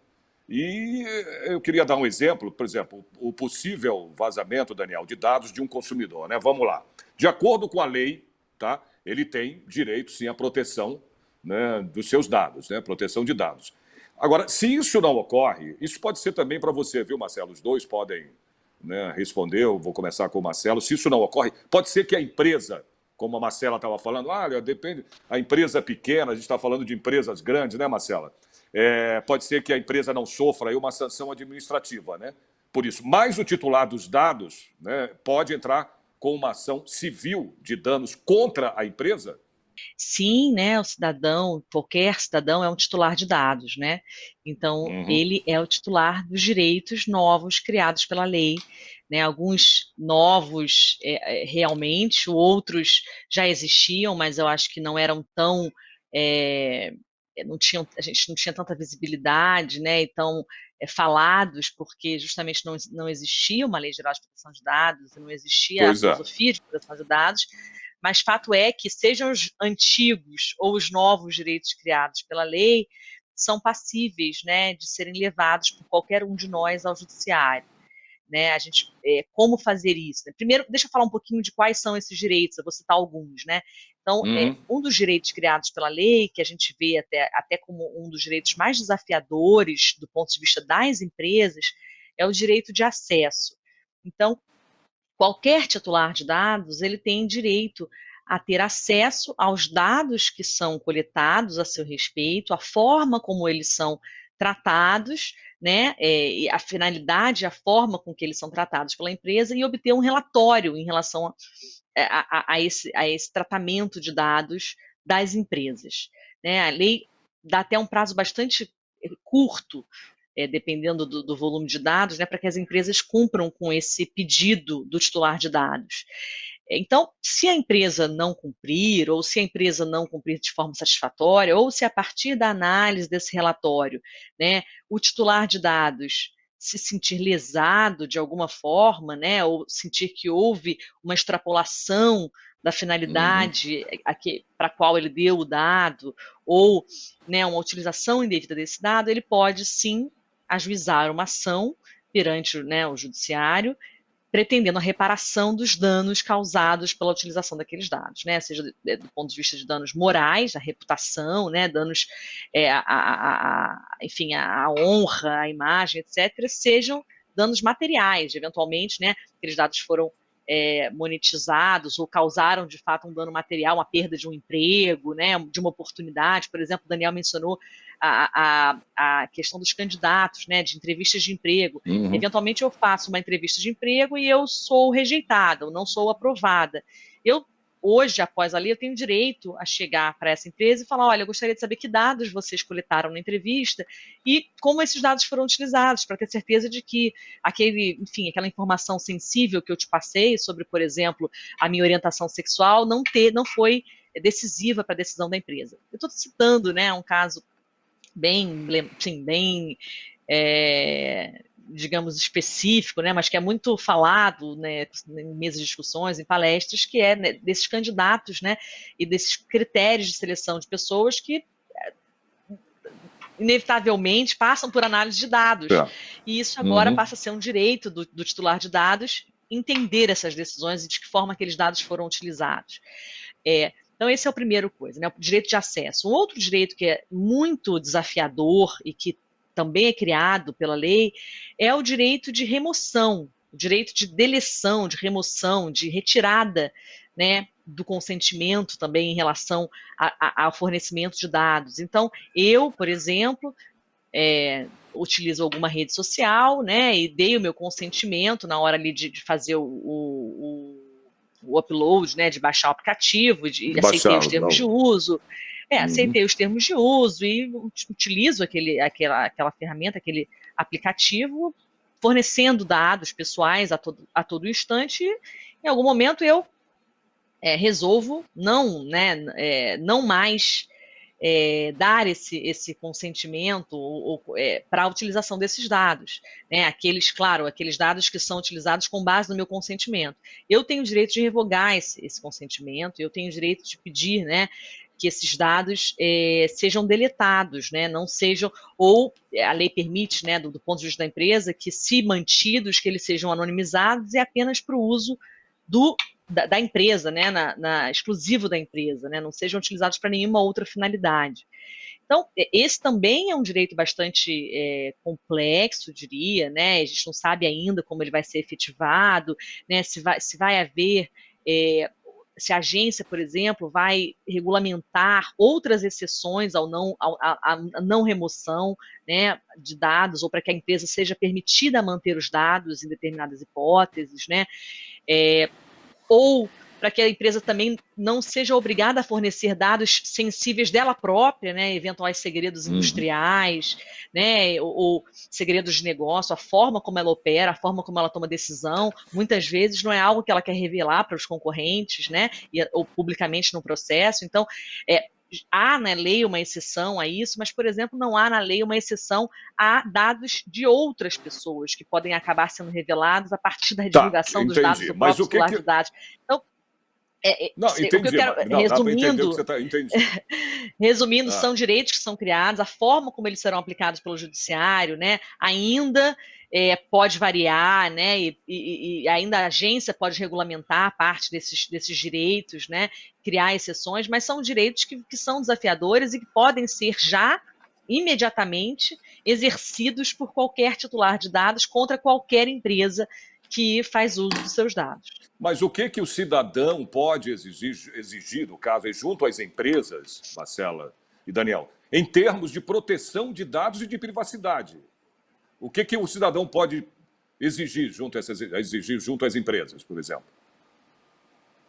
Speaker 1: E eu queria dar um exemplo, por exemplo, o possível vazamento, Daniel, de dados de um consumidor, né? Vamos lá. De acordo com a lei, tá? Ele tem direito, sim, à proteção, né, dos seus dados, né? Proteção de dados. Agora, se isso não ocorre, isso pode ser também para você, viu, Marcelo? Os dois podem, né, responder. Eu vou começar com o Marcelo. Se isso não ocorre, pode ser que a empresa, como a Marcela estava falando, olha, depende, a empresa pequena, a gente está falando de empresas grandes, né, Marcela? Pode ser que a empresa não sofra aí uma sanção administrativa, né? Por isso, mas o titular dos dados, né, pode entrar com uma ação civil de danos contra a empresa?
Speaker 3: Sim, né, o cidadão, qualquer cidadão é um titular de dados, né? Então,
Speaker 1: Uhum.
Speaker 3: ele é o titular dos direitos novos criados pela lei, né? Alguns novos realmente, outros já existiam, mas eu acho que não eram tão, não tinham, a gente não tinha tanta visibilidade, né? Então, falados, porque justamente não existia uma lei geral de proteção de dados, não existia a
Speaker 1: Pois é.
Speaker 3: filosofia de proteção de dados, mas fato é que, sejam os antigos ou os novos direitos criados pela lei, são passíveis, né, de serem levados por qualquer um de nós ao judiciário. Né? Como fazer isso? Né? Primeiro, deixa eu falar um pouquinho de quais são esses direitos, eu vou citar alguns. Né? Então, um dos direitos criados pela lei, que a gente vê até como um dos direitos mais desafiadores do ponto de vista das empresas, é o direito de acesso. Então, qualquer titular de dados, ele tem direito a ter acesso aos dados que são coletados a seu respeito, a forma como eles são tratados, né, a finalidade, a forma com que eles são tratados pela empresa e obter um relatório em relação a esse tratamento de dados das empresas. Né? A lei dá até um prazo bastante curto, dependendo do volume de dados, né, para que as empresas cumpram com esse pedido do titular de dados. Então, se a empresa não cumprir, ou se a empresa não cumprir de forma satisfatória, ou se a partir da análise desse relatório, né, o titular de dados se sentir lesado de alguma forma, né, ou sentir que houve uma extrapolação da finalidade para a qual ele deu o dado, ou, né, uma utilização indevida desse dado, ele pode sim ajuizar uma ação perante, né, o judiciário, pretendendo a reparação dos danos causados pela utilização daqueles dados, né? Seja do ponto de vista de danos morais, a reputação, né? Danos, enfim, a honra, a imagem, etc., sejam danos materiais, eventualmente, né? Aqueles dados foram monetizados ou causaram, de fato, um dano material, uma perda de um emprego, né? De uma oportunidade. Por exemplo, o Daniel mencionou a questão dos candidatos, né, de entrevistas de emprego. Eventualmente eu faço uma entrevista de emprego e eu sou rejeitada, ou não sou aprovada. Hoje, após a lei, eu tenho direito a chegar para essa empresa e falar, olha, eu gostaria de saber que dados vocês coletaram na entrevista e como esses dados foram utilizados, para ter certeza de que aquela informação sensível que eu te passei sobre, por exemplo, a minha orientação sexual não foi decisiva para a decisão da empresa. Eu estou citando, né, um caso bem, digamos, específico, né, mas que é muito falado, né, em mesas de discussões, em palestras, que é, né, desses candidatos, né, e desses critérios de seleção de pessoas que inevitavelmente passam por análise de dados. E isso agora passa a ser um direito do titular de dados entender essas decisões e de que forma aqueles dados foram utilizados. Então, esse é o primeiro coisa, né? O direito de acesso. Um outro direito que é muito desafiador e que também é criado pela lei, é o direito de remoção, o direito de deleção, de remoção, de retirada, né, do consentimento também em relação ao fornecimento de dados. Então, eu, por exemplo, utilizo alguma rede social, né, e dei o meu consentimento na hora ali de fazer o upload, né, de baixar o aplicativo, aceitei os termos de uso, aceitei os termos de uso e utilizo aquela ferramenta, aquele aplicativo, fornecendo dados pessoais a todo instante, e em algum momento eu resolvo não mais dar esse consentimento para a utilização desses dados, né? Aqueles dados que são utilizados com base no meu consentimento. Eu tenho o direito de revogar esse consentimento, eu tenho o direito de pedir, né, que esses dados sejam deletados, né, não sejam, ou a lei permite, né, do ponto de vista da empresa, que se mantidos, que eles sejam anonimizados e apenas para o uso da empresa, né, exclusivo da empresa, né, não sejam utilizados para nenhuma outra finalidade. Então, esse também é um direito bastante complexo, diria, né, a gente não sabe ainda como ele vai ser efetivado, né, se vai haver, se a agência, por exemplo, vai regulamentar outras exceções à não remoção, né, de dados, ou para que a empresa seja permitida manter os dados em determinadas hipóteses, né, ou para que a empresa também não seja obrigada a fornecer dados sensíveis dela própria, né, eventuais segredos industriais, né, ou segredos de negócio, a forma como ela opera, a forma como ela toma decisão, muitas vezes não é algo que ela quer revelar para os concorrentes, né, ou publicamente no processo. Então, há na lei uma exceção a isso, mas, por exemplo, não há na lei uma exceção a dados de outras pessoas que podem acabar sendo revelados a partir da divulgação dos dados do próprio titular de dados. Então,
Speaker 1: não, entendi,
Speaker 3: o que eu quero, resumindo, são direitos que são criados, a forma como eles serão aplicados pelo judiciário, né, ainda pode variar, né, e ainda a agência pode regulamentar parte desses direitos, né, criar exceções, mas são direitos que são desafiadores e que podem ser já imediatamente exercidos por qualquer titular de dados contra qualquer empresa que faz uso dos seus dados.
Speaker 1: Mas o que o cidadão pode exigir, no caso, junto às empresas, Marcela e Daniel, em termos de proteção de dados e de privacidade? O que o cidadão pode exigir junto às empresas, por exemplo?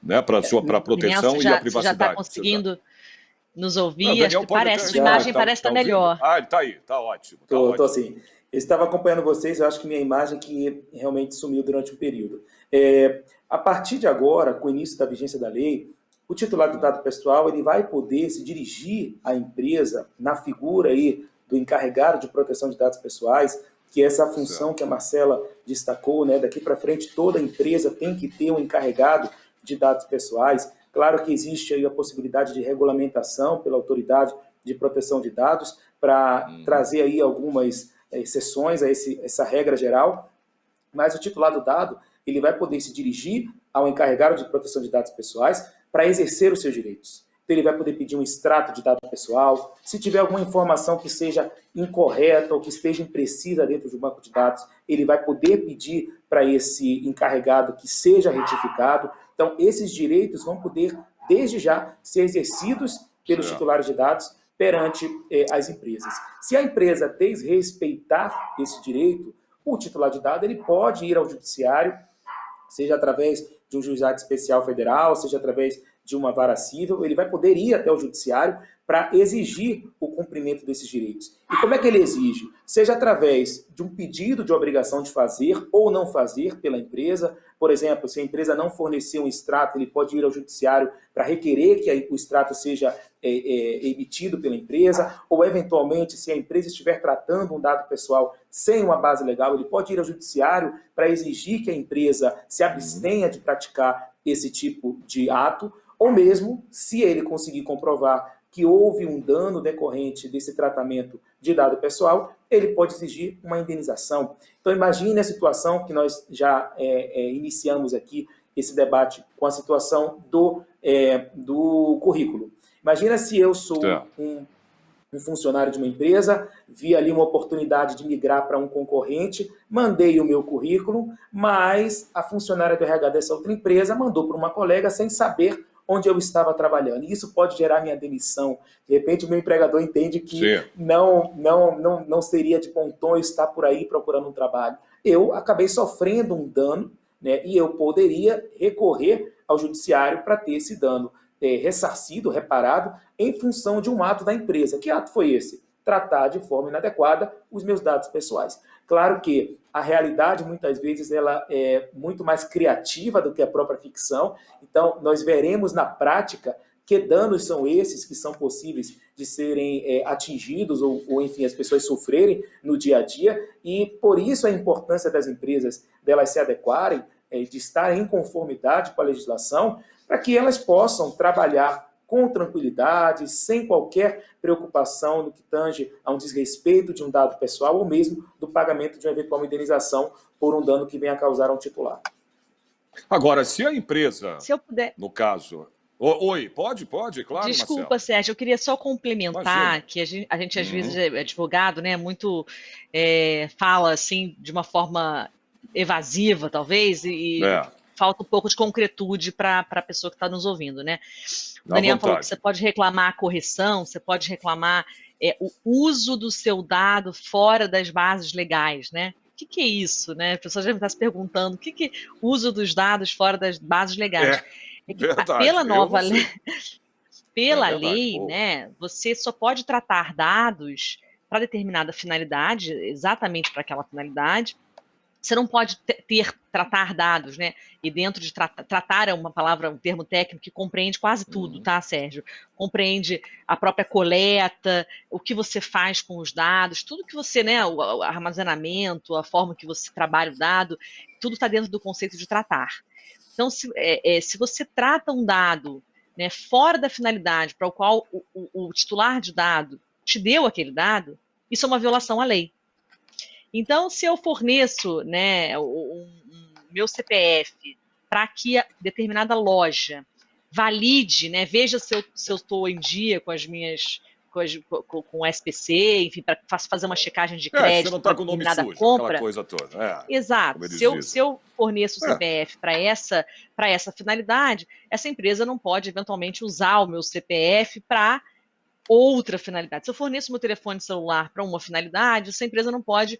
Speaker 1: Né? Para a proteção e a privacidade.
Speaker 3: Você já está conseguindo nos ouvir? Acho que parece, sua imagem parece estar melhor.
Speaker 1: Ah, ele está aí, está ótimo.
Speaker 2: Estou assim. Eu estava acompanhando vocês, eu acho que minha imagem que realmente sumiu durante um período. A partir de agora, com o início da vigência da lei, o titular do dado pessoal ele vai poder se dirigir à empresa na figura aí do encarregado de proteção de dados pessoais, que é essa função que a Marcela destacou, né? Daqui para frente toda empresa tem que ter um encarregado de dados pessoais. Claro que existe aí a possibilidade de regulamentação pela autoridade de proteção de dados para trazer aí algumas exceções a essa regra geral, mas o titular do dado ele vai poder se dirigir ao encarregado de proteção de dados pessoais para exercer os seus direitos. Então, ele vai poder pedir um extrato de dado pessoal, se tiver alguma informação que seja incorreta ou que esteja imprecisa dentro do banco de dados, ele vai poder pedir para esse encarregado que seja retificado. Então, esses direitos vão poder, desde já, ser exercidos pelos titulares de dados perante as empresas. Se a empresa desrespeitar esse direito, o titular de dados ele pode ir ao judiciário, seja através de um juizado especial federal, seja através de uma vara civil, ele vai poder ir até o judiciário para exigir o cumprimento desses direitos. E como é que ele exige? Seja através de um pedido de obrigação de fazer ou não fazer pela empresa. Por exemplo, se a empresa não fornecer um extrato, ele pode ir ao judiciário para requerer que o extrato seja emitido pela empresa, ou eventualmente, se a empresa estiver tratando um dado pessoal sem uma base legal, ele pode ir ao judiciário para exigir que a empresa se abstenha de praticar esse tipo de ato, ou mesmo, se ele conseguir comprovar que houve um dano decorrente desse tratamento de dado pessoal, ele pode exigir uma indenização. Então, imagine a situação que nós já iniciamos aqui, esse debate com a situação do currículo. Imagina se eu sou um um funcionário de uma empresa, vi ali uma oportunidade de migrar para um concorrente, mandei o meu currículo, mas a funcionária do RH dessa outra empresa mandou para uma colega sem saber onde eu estava trabalhando. E isso pode gerar minha demissão. De repente, o meu empregador entende que não seria de bom tom eu estar por aí procurando um trabalho. Eu acabei sofrendo um dano, né, e eu poderia recorrer ao judiciário para ter esse dano ressarcido, reparado, em função de um ato da empresa. Que ato foi esse? Tratar de forma inadequada os meus dados pessoais. Claro que a realidade, muitas vezes, ela é muito mais criativa do que a própria ficção. Então, nós veremos na prática que danos são esses que são possíveis de serem atingidos ou, enfim, as pessoas sofrerem no dia a dia. E, por isso, a importância das empresas delas se adequarem, de estarem em conformidade com a legislação, para que elas possam trabalhar com tranquilidade, sem qualquer preocupação no que tange a um desrespeito de um dado pessoal ou mesmo do pagamento de uma eventual indenização por um dano que venha a causar a um titular.
Speaker 1: Agora, se a empresa,
Speaker 3: Se eu puder...
Speaker 1: no caso... Oi, pode, claro,
Speaker 3: Desculpa,
Speaker 1: Marcelo.
Speaker 3: Sérgio, eu queria só complementar.
Speaker 1: Imagina.
Speaker 3: Que a gente às vezes é advogado, né, muito fala assim de uma forma evasiva, talvez, e falta um pouco de concretude para a pessoa que está nos ouvindo, né? O Daniel falou que você pode reclamar a correção, você pode reclamar o uso do seu dado fora das bases legais, né? O que é isso, né? A pessoa já está se perguntando o que é uso dos dados fora das bases legais.
Speaker 1: Verdade,
Speaker 3: pela nova lei, pela
Speaker 1: verdade,
Speaker 3: lei, né, você só pode tratar dados para determinada finalidade, exatamente para aquela finalidade. Você não pode tratar dados, né? E dentro de tratar é uma palavra, um termo técnico que compreende quase tudo, tá, Sérgio? Compreende a própria coleta, o que você faz com os dados, tudo que você, né? O armazenamento, a forma que você trabalha o dado, tudo está dentro do conceito de tratar. Então, se você trata um dado, né, fora da finalidade para o qual o titular de dado te deu aquele dado, isso é uma violação à lei. Então, se eu forneço, né, o meu CPF para que a determinada loja valide, né, veja se eu estou em dia com as minhas... com o SPC, enfim, para fazer uma checagem de crédito,
Speaker 1: você não está com o nome sujo,
Speaker 3: compra.
Speaker 1: Aquela coisa toda.
Speaker 3: Exato. Se eu forneço o CPF para essa finalidade, essa empresa não pode, eventualmente, usar o meu CPF para outra finalidade. Se eu forneço meu telefone celular para uma finalidade, essa empresa não pode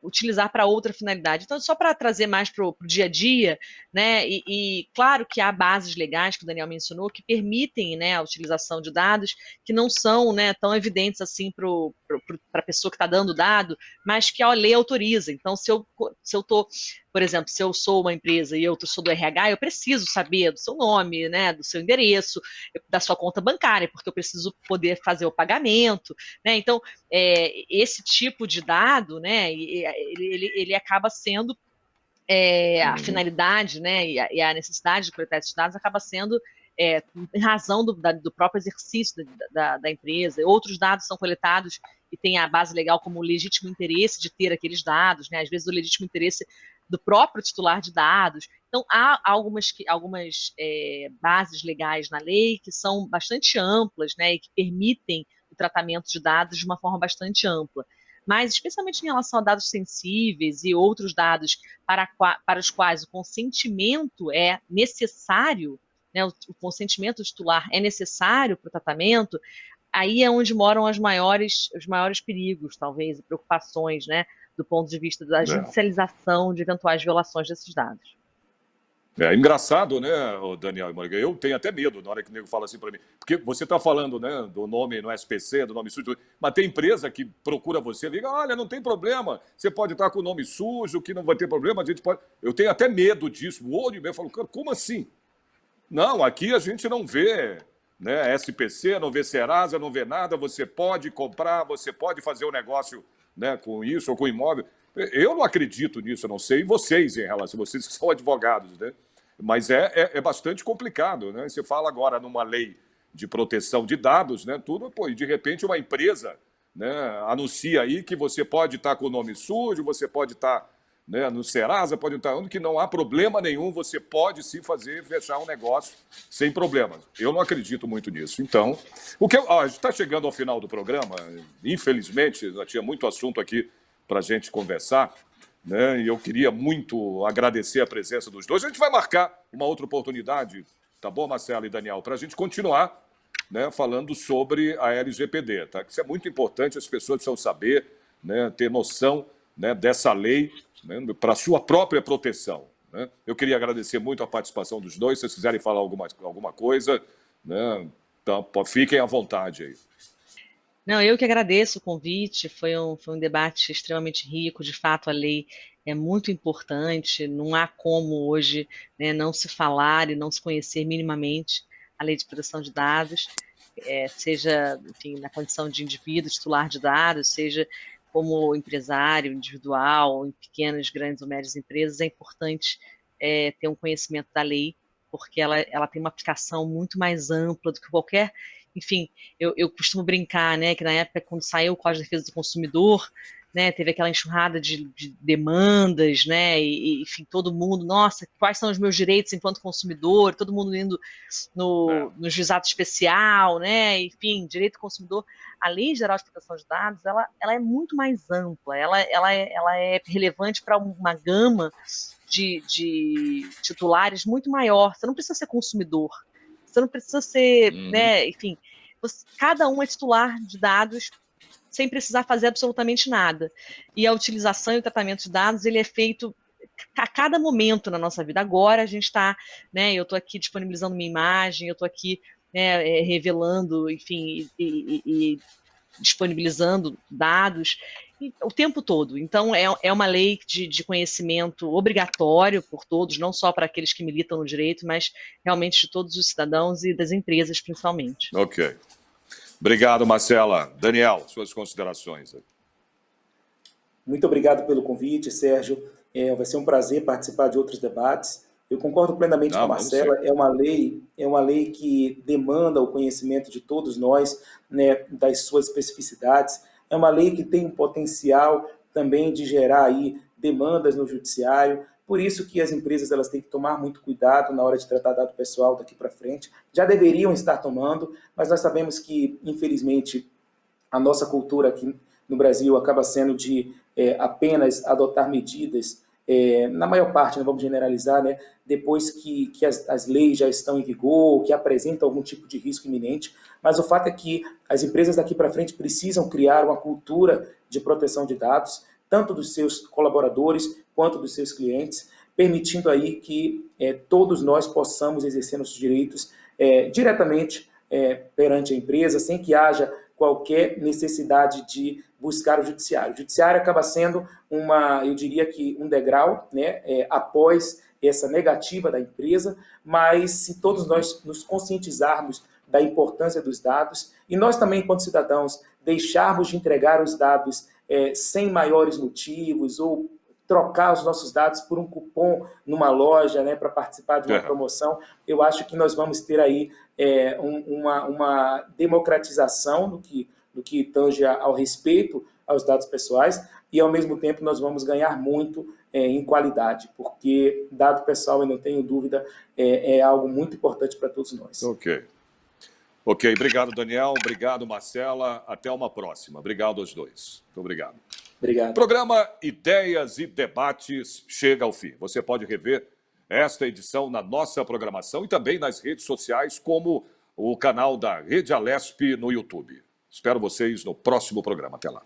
Speaker 3: utilizar para outra finalidade. Então, só para trazer mais para o dia a dia, né? E claro que há bases legais, que o Daniel mencionou, que permitem, né, a utilização de dados que não são, né, tão evidentes assim para a pessoa que está dando o dado, mas que a lei autoriza. Então, se eu estou, por exemplo, se eu sou uma empresa e eu sou do RH, eu preciso saber do seu nome, né, do seu endereço, da sua conta bancária, porque eu preciso poder fazer o pagamento, né? Então, esse tipo de dado, né, ele acaba sendo a finalidade, né, e a necessidade de coletar esses dados acaba sendo em razão do próprio exercício da empresa. Outros dados são coletados e tem a base legal como o legítimo interesse de ter aqueles dados, né, às vezes o legítimo interesse do próprio titular de dados. Então, há algumas bases legais na lei que são bastante amplas, né, e que permitem o tratamento de dados de uma forma bastante ampla. Mas, especialmente em relação a dados sensíveis e outros dados para os quais o consentimento é necessário, né, o consentimento titular é necessário para o tratamento, aí é onde moram os maiores perigos, talvez, preocupações, né, do ponto de vista da judicialização de eventuais violações desses dados.
Speaker 1: É engraçado, né, Daniel e Mônica? Eu tenho até medo na hora que o nego fala assim para mim. Porque você está falando, né, do nome no SPC, do nome sujo, mas tem empresa que procura você e liga, olha, não tem problema, você pode estar com o nome sujo, que não vai ter problema, a gente pode... Eu tenho até medo disso, o olho meu, eu falo, cara, como assim? Não, aqui a gente não vê, né, SPC, não vê Serasa, não vê nada, você pode comprar, você pode fazer um negócio, né, com isso ou com imóvel. Eu não acredito nisso, eu não sei vocês em relação, vocês que são advogados, né? Mas é bastante complicado, né? Você fala agora numa lei de proteção de dados, né? Tudo, pô, e de repente uma empresa, né, anuncia aí que você pode estar com o nome sujo, você pode estar, né, no Serasa, pode estar onde, que não há problema nenhum, você pode sim fechar um negócio sem problemas. Eu não acredito muito nisso. Então, a gente está chegando ao final do programa, infelizmente, já tinha muito assunto aqui para a gente conversar, né, e eu queria muito agradecer a presença dos dois. A gente vai marcar uma outra oportunidade, tá bom, Marcelo e Daniel, para a gente continuar, né, falando sobre a LGPD. Tá? Isso é muito importante, as pessoas precisam saber, né, ter noção, né, dessa lei, né, para a sua própria proteção. Né? Eu queria agradecer muito a participação dos dois. Se vocês quiserem falar alguma coisa, né, então, fiquem à vontade aí.
Speaker 3: Não, eu que agradeço o convite, foi um debate extremamente rico, de fato a lei é muito importante, não há como hoje, né, não se falar e não se conhecer minimamente a lei de proteção de dados, seja, enfim, na condição de indivíduo titular de dados, seja como empresário individual, em pequenas, grandes ou médias empresas, é importante ter um conhecimento da lei, porque ela tem uma aplicação muito mais ampla do que qualquer... Enfim, eu costumo brincar, né, que na época, quando saiu o Código de Defesa do Consumidor, né, teve aquela enxurrada de demandas, né, enfim, todo mundo, nossa, quais são os meus direitos enquanto consumidor, todo mundo indo no juizado especial, né, enfim, direito do consumidor. A Lei Geral de Proteção de Dados, ela é muito mais ampla, ela é relevante para uma gama de titulares muito maior. Você não precisa ser consumidor, você não precisa ser, né, enfim, cada um é titular de dados sem precisar fazer absolutamente nada. E a utilização e o tratamento de dados, ele é feito a cada momento na nossa vida. Agora a gente está, né, eu estou aqui disponibilizando minha imagem, eu estou aqui, né, revelando, enfim, e disponibilizando dados o tempo todo. Então, é uma lei de conhecimento obrigatório por todos, não só para aqueles que militam no direito, mas realmente de todos os cidadãos e das empresas, principalmente.
Speaker 1: Ok. Obrigado, Marcela. Daniel, suas considerações.
Speaker 2: Muito obrigado pelo convite, Sérgio. Vai ser um prazer participar de outros debates. Eu concordo plenamente com a Marcela. É uma lei que demanda o conhecimento de todos nós, né, das suas especificidades. É uma lei que tem um potencial também de gerar aí demandas no judiciário. Por isso que as empresas elas têm que tomar muito cuidado na hora de tratar dado pessoal daqui para frente. Já deveriam estar tomando, mas nós sabemos que, infelizmente, a nossa cultura aqui no Brasil acaba sendo de apenas adotar medidas, na maior parte, não vamos generalizar, né, depois que as leis já estão em vigor, que apresentam algum tipo de risco iminente, mas o fato é que as empresas daqui para frente precisam criar uma cultura de proteção de dados, tanto dos seus colaboradores quanto dos seus clientes, permitindo aí que todos nós possamos exercer nossos direitos diretamente perante a empresa, sem que haja qualquer necessidade de buscar o judiciário. O judiciário acaba sendo eu diria que um degrau, né, após essa negativa da empresa, mas se todos nós nos conscientizarmos da importância dos dados, e nós também, enquanto cidadãos, deixarmos de entregar os dados sem maiores motivos, ou trocar os nossos dados por um cupom numa loja, né, para participar de uma promoção, eu acho que nós vamos ter aí uma democratização do que tange ao respeito aos dados pessoais, e ao mesmo tempo nós vamos ganhar muito em qualidade, porque dado pessoal, eu não tenho dúvida, é algo muito importante para todos nós.
Speaker 1: Ok, obrigado, Daniel, obrigado, Marcela, até uma próxima. Obrigado aos dois. Muito obrigado.
Speaker 2: Obrigado.
Speaker 1: O programa Ideias e Debates chega ao fim. Você pode rever esta edição na nossa programação e também nas redes sociais, como o canal da Rede Alesp no YouTube. Espero vocês no próximo programa. Até lá.